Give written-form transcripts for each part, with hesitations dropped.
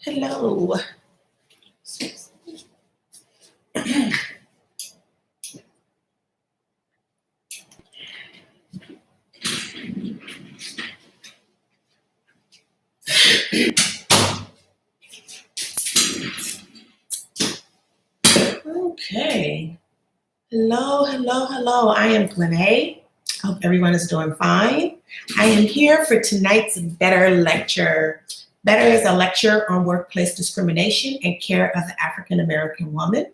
Hello. Okay. Hello. I am Glenee. I hope everyone is doing fine. I am here for tonight's Better lecture. Better is a lecture on workplace discrimination and care of the African American woman.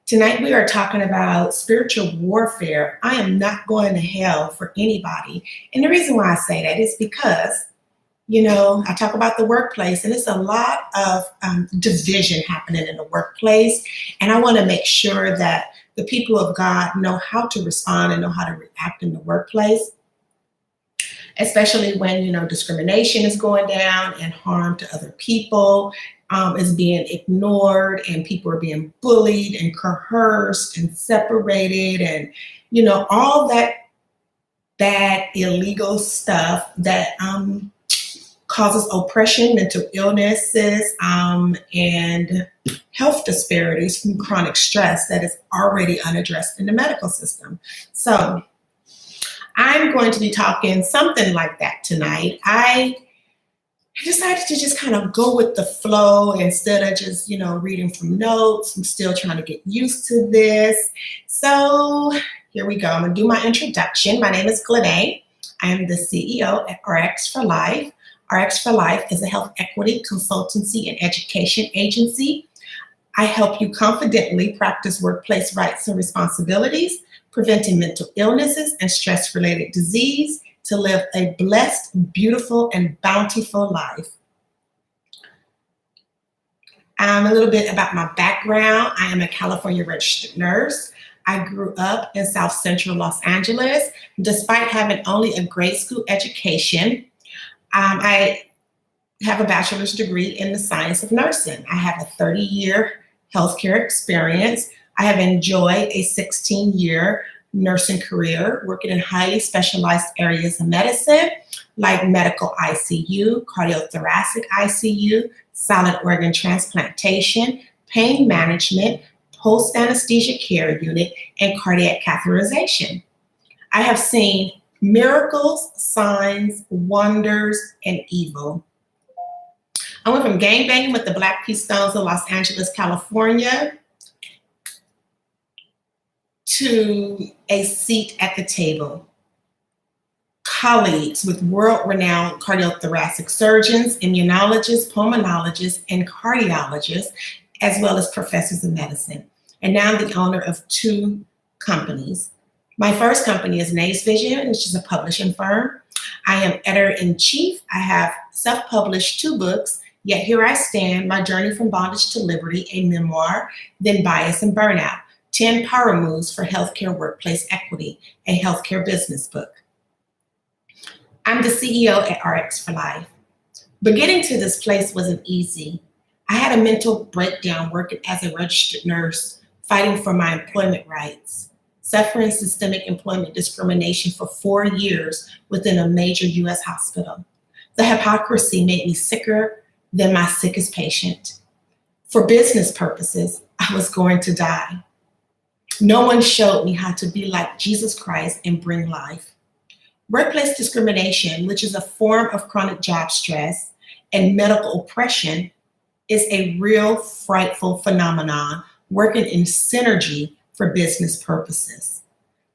Tonight we are talking about spiritual warfare. I am not going to hell for anybody. And the reason why I say that is because, I talk about the workplace and it's a lot of division happening in the workplace. And I want to make sure that the people of God know how to respond and know how to react in the workplace, especially when, discrimination is going down and harm to other people is being ignored and people are being bullied and coerced and separated and, all that bad illegal stuff that causes oppression, mental illnesses, and health disparities from chronic stress that is already unaddressed in the medical system. So I'm going to be talking something like that tonight. I decided to just kind of go with the flow instead of just, reading from notes. I'm still trying to get used to this. So here we go. I'm going to do my introduction. My name is Glenee. I am the CEO at RX for Life. RX for Life is a health equity consultancy and education agency. I help you confidently practice workplace rights and responsibilities, preventing mental illnesses and stress-related disease to live a blessed, beautiful, and bountiful life. A little bit about my background. I am a California registered nurse. I grew up in South Central Los Angeles. Despite having only a grade school education, I have a bachelor's degree in the science of nursing. I have a 30-year healthcare experience. I have enjoyed a 16-year nursing career working in highly specialized areas of medicine like medical ICU, cardiothoracic ICU, solid organ transplantation, pain management, post-anesthesia care unit, and cardiac catheterization. I have seen miracles, signs, wonders, and evil. I went from gangbanging with the Black Peace Stones of Los Angeles, California, to a seat at the table. Colleagues with world-renowned cardiothoracic surgeons, immunologists, pulmonologists, and cardiologists, as well as professors of medicine. And now I'm the owner of 2 companies. My first company is Nays Vision, which is a publishing firm. I am editor-in-chief. I have self-published 2 books, Yet Here I Stand, My Journey from Bondage to Liberty, a memoir, then Bias and Burnout, 10 Power Moves for Healthcare Workplace Equity, a healthcare business book. I'm the CEO at RX for Life. But getting to this place wasn't easy. I had a mental breakdown working as a registered nurse, fighting for my employment rights, suffering systemic employment discrimination for 4 years within a major US hospital. The hypocrisy made me sicker than my sickest patient. For business purposes, I was going to die. No one showed me how to be like Jesus Christ and bring life. Workplace discrimination, which is a form of chronic job stress and medical oppression, is a real frightful phenomenon working in synergy for business purposes,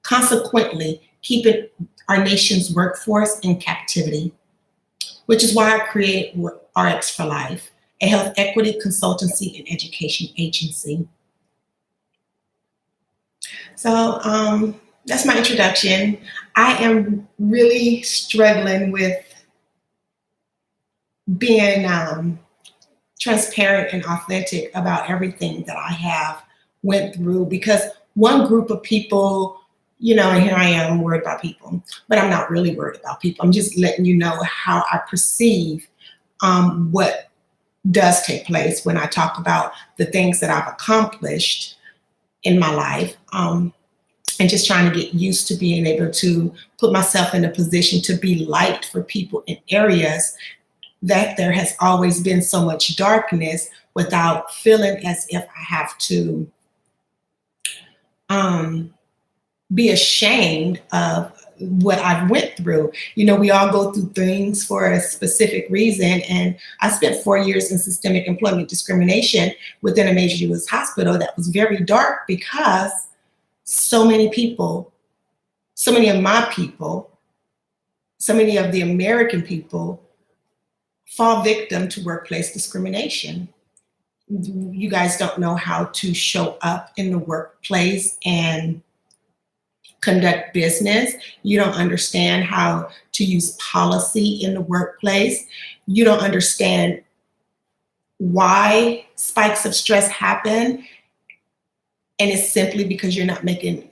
consequently keeping our nation's workforce in captivity, which is why I created RX for Life, a health equity consultancy and education agency. So that's my introduction. I am really struggling with being transparent and authentic about everything that I have went through, because one group of people, and here I am worried about people, but I'm not really worried about people. I'm just letting you know how I perceive what does take place when I talk about the things that I've accomplished in my life, and just trying to get used to being able to put myself in a position to be light for people in areas that there has always been so much darkness without feeling as if I have to be ashamed of what I've went through. You know, we all go through things for a specific reason. And I spent 4 years in systemic employment discrimination within a major U.S. hospital that was very dark because so many people, so many of my people, so many of the American people fall victim to workplace discrimination. You guys don't know how to show up in the workplace and conduct business. You don't understand how to use policy in the workplace. You don't understand why spikes of stress happen. And it's simply because you're not making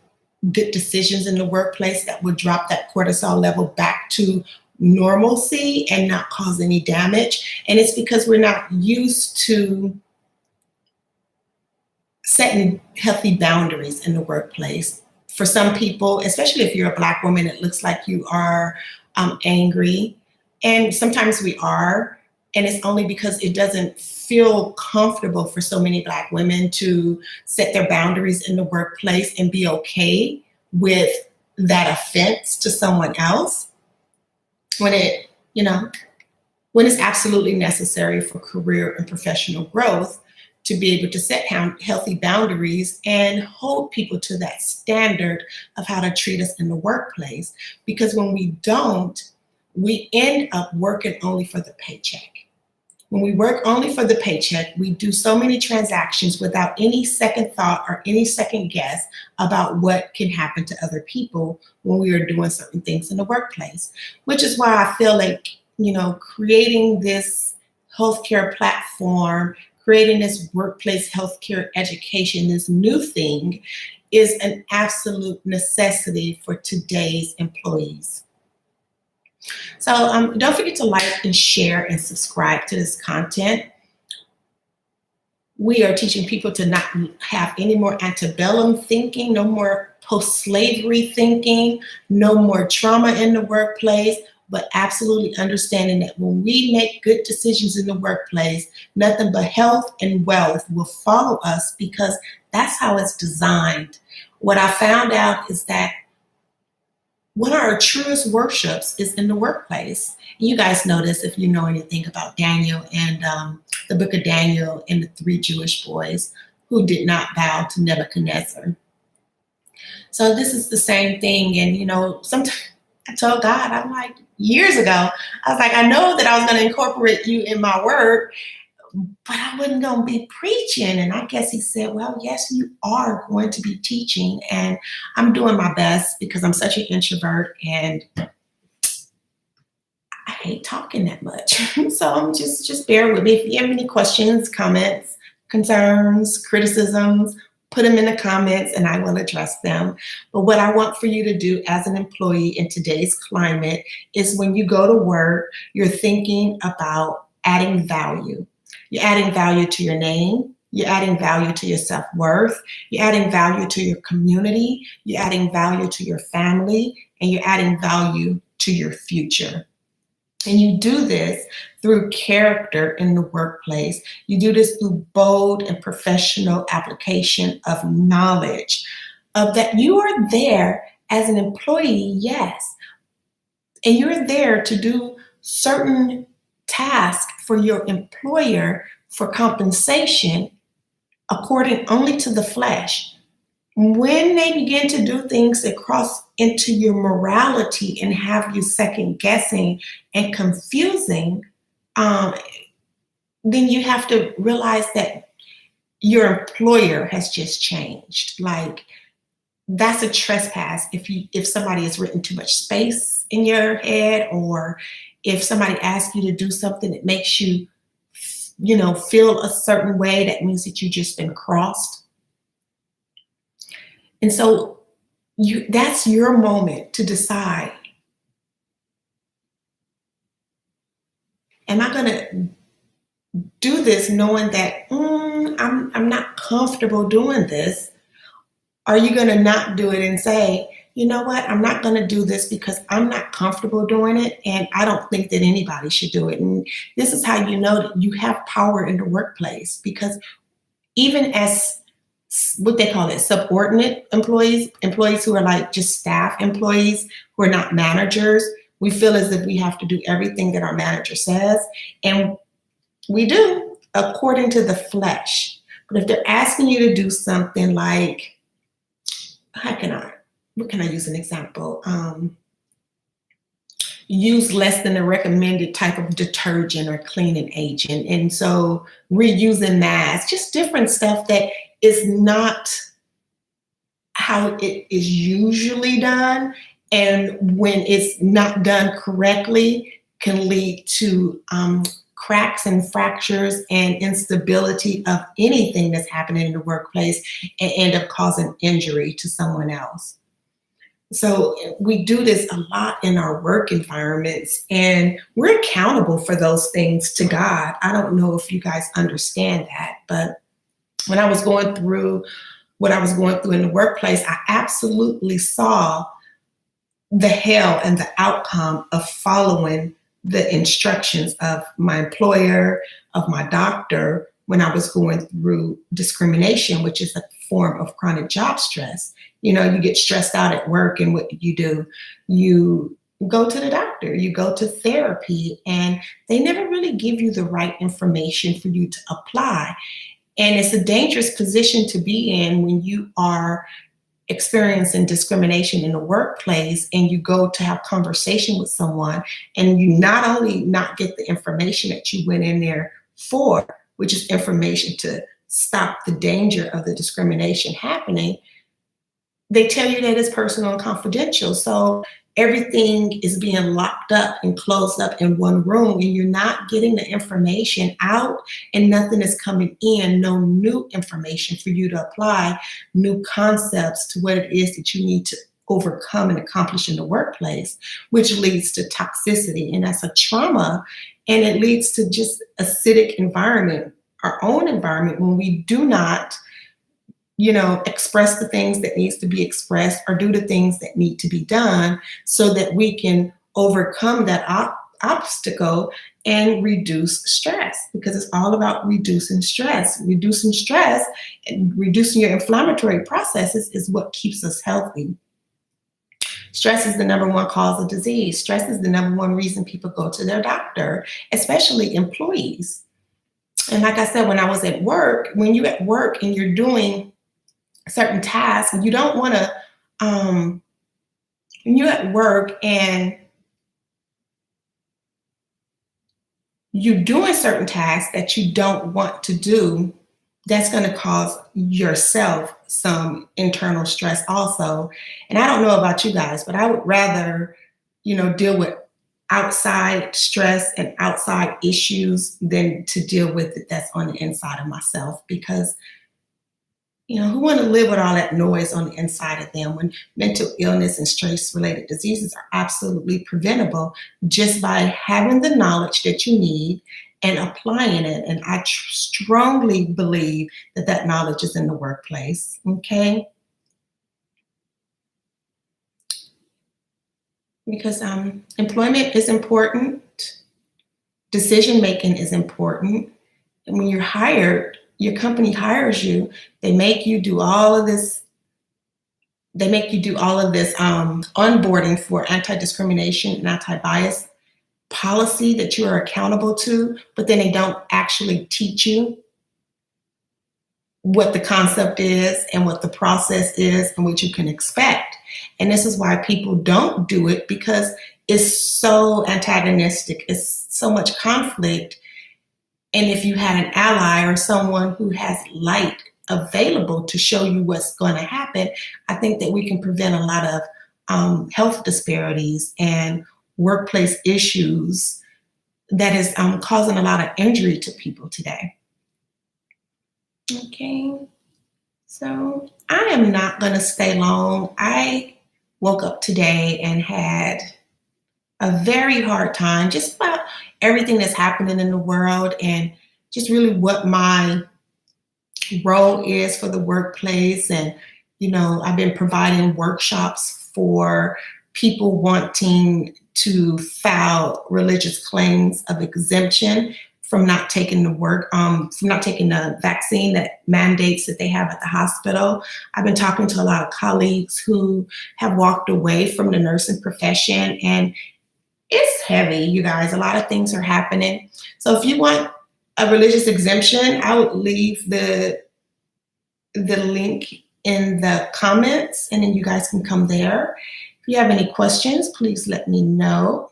good decisions in the workplace that would drop that cortisol level back to normalcy and not cause any damage. And it's because we're not used to setting healthy boundaries in the workplace. For some people, especially if you're a Black woman, it looks like you are angry. And sometimes we are. And it's only because it doesn't feel comfortable for so many Black women to set their boundaries in the workplace and be okay with that offense to someone else when it's absolutely necessary for career and professional growth to be able to set healthy boundaries and hold people to that standard of how to treat us in the workplace. Because when we don't, we end up working only for the paycheck. When we work only for the paycheck, we do so many transactions without any second thought or any second guess about what can happen to other people when we are doing certain things in the workplace, which is why I feel like, creating this healthcare platform, creating this workplace healthcare education, this new thing, is an absolute necessity for today's employees. So don't forget to like and share and subscribe to this content. We are teaching people to not have any more antebellum thinking, no more post-slavery thinking, no more trauma in the workplace, but absolutely understanding that when we make good decisions in the workplace, nothing but health and wealth will follow us because that's how it's designed. What I found out is that one of our truest worships is in the workplace. You guys know this if you know anything about Daniel and the book of Daniel and the 3 Jewish boys who did not bow to Nebuchadnezzar. So this is the same thing. And, sometimes I told God, I'm like, years ago, I was like, I know that I was going to incorporate you in my work, but I wasn't going to be preaching. And I guess he said, well, yes, you are going to be teaching. And I'm doing my best because I'm such an introvert and I hate talking that much. So just bear with me. If you have any questions, comments, concerns, criticisms, put them in the comments and I will address them. But what I want for you to do as an employee in today's climate is when you go to work, you're thinking about adding value. You're adding value to your name. You're adding value to your self-worth. You're adding value to your community. You're adding value to your family. And you're adding value to your future. And you do this through character in the workplace. You do this through bold and professional application of knowledge of that you are there as an employee, yes. And you're there to do certain tasks for your employer for compensation according only to the flesh. When they begin to do things that cross into your morality and have you second guessing and confusing, then you have to realize that your employer has just changed. Like, that's a trespass if somebody has written too much space in your head, or if somebody asks you to do something that makes you, feel a certain way, that means that you've just been crossed. And so that's your moment to decide, am I going to do this knowing that I'm not comfortable doing this? Are you going to not do it and say, you know what, I'm not going to do this because I'm not comfortable doing it, and I don't think that anybody should do it. And this is how you know that you have power in the workplace, because even as what they call it, subordinate employees, employees who are like just staff employees who are not managers, we feel as if we have to do everything that our manager says. And we do according to the flesh. But if they're asking you to do something like, what can I use an example? Use less than the recommended type of detergent or cleaning agent. And so reusing masks, just different stuff that is not how it is usually done. And when it's not done correctly, can lead to cracks and fractures and instability of anything that's happening in the workplace, and end up causing injury to someone else. So we do this a lot in our work environments, and we're accountable for those things to God. I don't know if you guys understand that, but when I was going through what I was going through in the workplace, I absolutely saw the hell and the outcome of following the instructions of my employer, of my doctor, when I was going through discrimination, which is a form of chronic job stress. You know, you get stressed out at work, and what do? You go to the doctor, you go to therapy, and they never really give you the right information for you to apply. And it's a dangerous position to be in when you are experiencing discrimination in the workplace, and you go to have conversation with someone, and you not only not get the information that you went in there for, which is information to stop the danger of the discrimination happening, they tell you that it's personal and confidential. So everything is being locked up and closed up in one room, and you're not getting the information out, and nothing is coming in, no new information for you to apply, new concepts to what it is that you need to overcome and accomplish in the workplace, which leads to toxicity. And that's a trauma, and it leads to just acidic environment, our own environment, when we do not express the things that needs to be expressed, or do the things that need to be done, so that we can overcome that obstacle and reduce stress, because it's all about reducing stress. Reducing stress and reducing your inflammatory processes is what keeps us healthy. Stress is the number one cause of disease. Stress is the number one reason people go to their doctor, especially employees. And like I said, when I was at work, when you're at work and you're doing certain tasks, you don't want to, when you're at work and you're doing certain tasks that you don't want to do, that's going to cause yourself some internal stress also. And I don't know about you guys, but I would rather, deal with outside stress and outside issues than to deal with it that's on the inside of myself, because who want to live with all that noise on the inside of them, when mental illness and stress-related diseases are absolutely preventable just by having the knowledge that you need and applying it. And I strongly believe that that knowledge is in the workplace, okay? Because employment is important, decision-making is important, and when you're hired, your company hires you, they make you do all of this. They make you do all of this onboarding for anti-discrimination and anti-bias policy that you are accountable to, but then they don't actually teach you what the concept is and what the process is and what you can expect. And this is why people don't do it, because it's so antagonistic. It's so much conflict. And if you had an ally or someone who has light available to show you what's going to happen, I think that we can prevent a lot of health disparities and workplace issues that is causing a lot of injury to people today. Okay, so I am not going to stay long. I woke up today and had a very hard time just about everything that's happening in the world, and just really what my role is for the workplace. And, I've been providing workshops for people wanting to file religious claims of exemption from not taking from not taking the vaccine that mandates that they have at the hospital. I've been talking to a lot of colleagues who have walked away from the nursing profession, and it's heavy, you guys. A lot of things are happening. So if you want a religious exemption, I would leave the link in the comments, and then you guys can come there. If you have any questions, please let me know.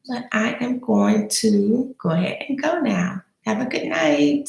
But I am going to go ahead and go now. Have a good night.